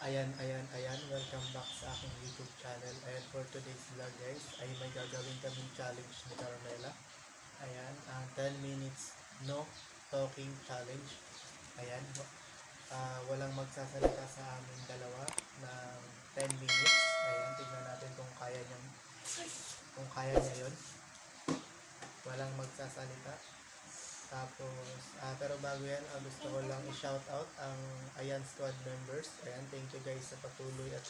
Ayan, welcome back sa aking YouTube channel. And for today's vlog guys, ay may gagawin kaming challenge ni Carmela. Ayan, 10 minutes no talking challenge. Ayan, walang magsasalita sa amin dalawa ng 10 minutes. Ayan, tignan natin kung kaya niya yun. Walang magsasalita. Tapos, pero bago yan, gusto ko lang i-shout out ang Ayan squad members. Ayan, thank you guys sa patuloy at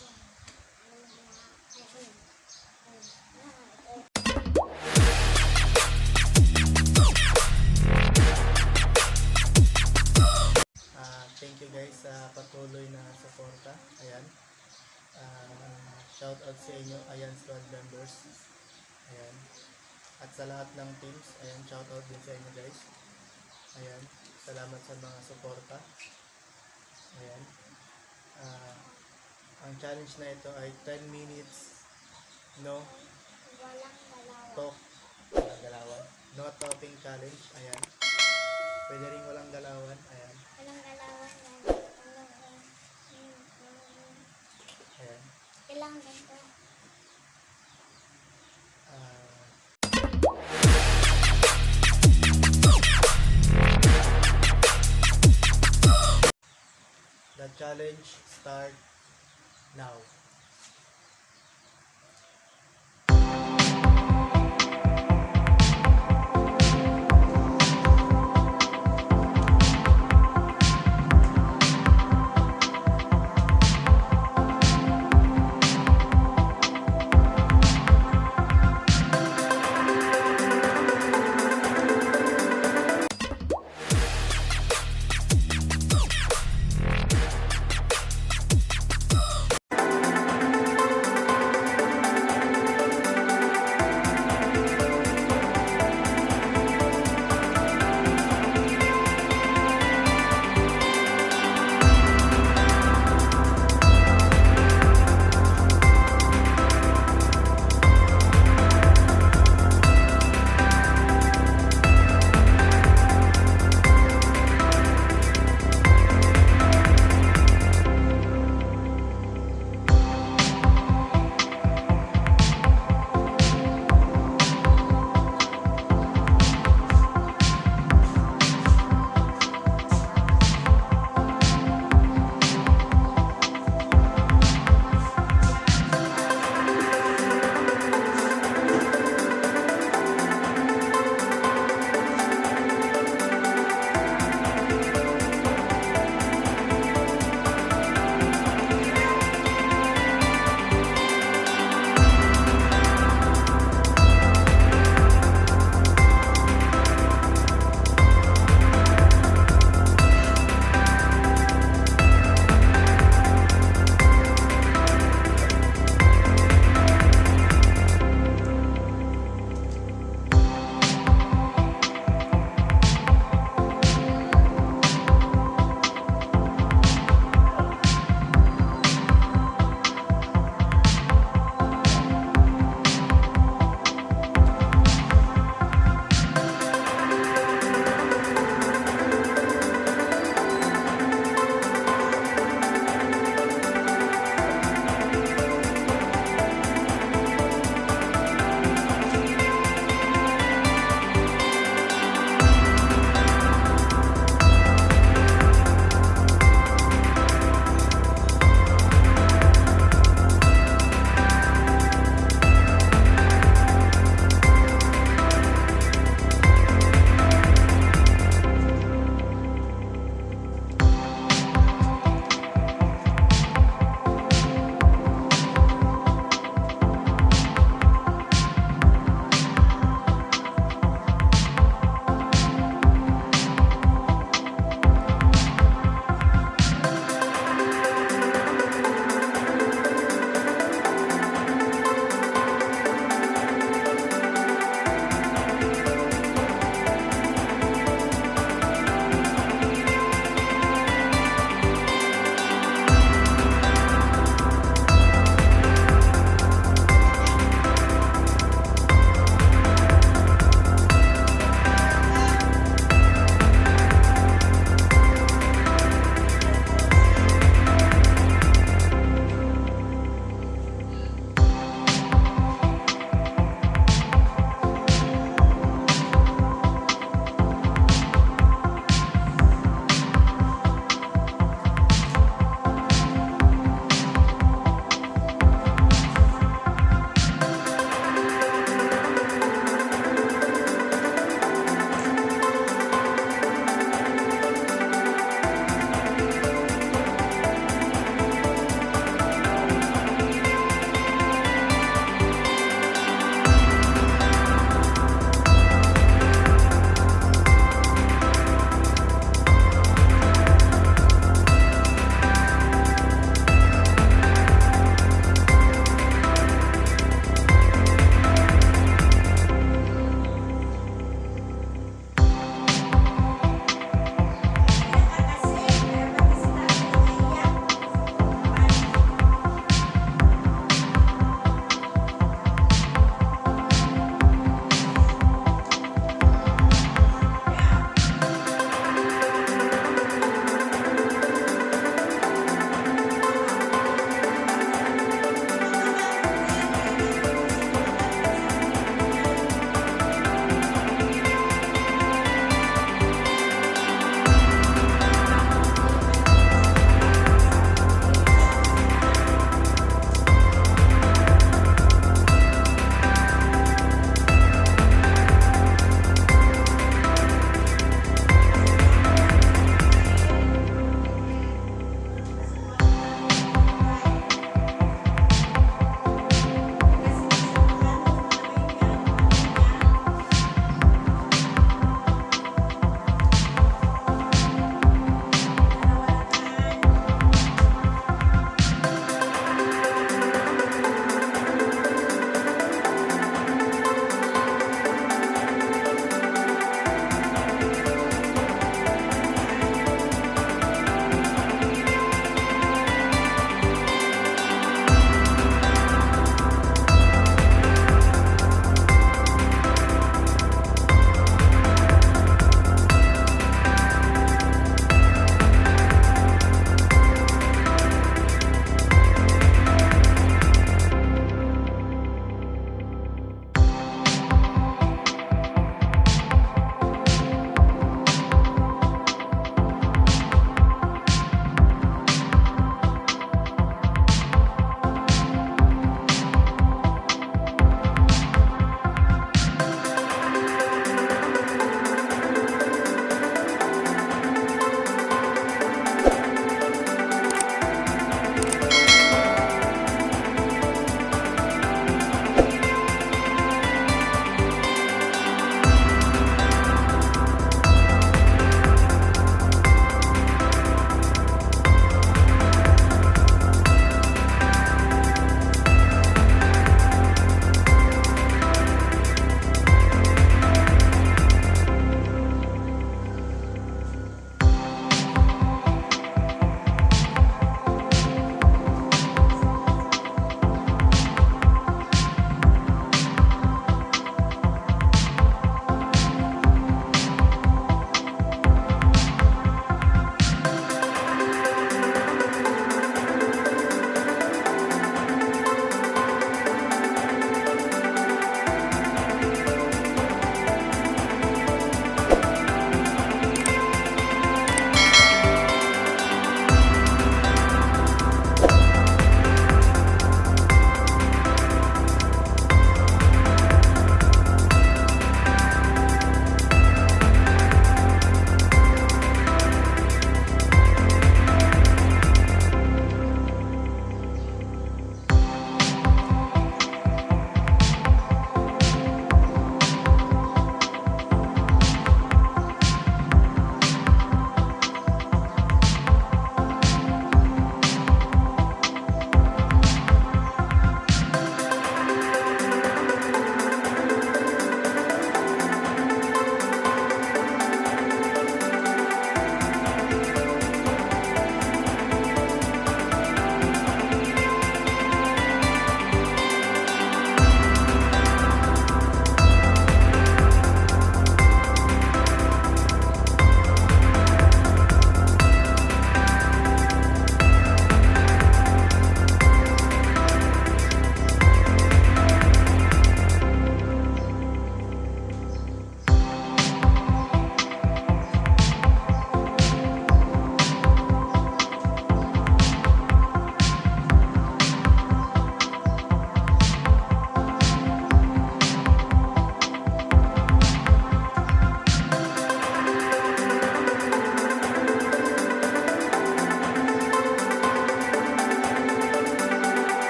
thank you guys sa patuloy na suporta. Ayan. Shout out sa inyo, Ayan squad members. Ayan. At sa lahat ng teams, ayan, shout out din sa inyo guys. Ayan, salamat sa mga suporta. Ayan. Ang challenge na ito ay 10 minutes no talk. Walang galawan. No talking challenge. Ayan. Pwede rin walang galawan. Ayan. Walang galawan yan. Ayan. Ilang ganito. The challenge start now.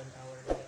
1 hour na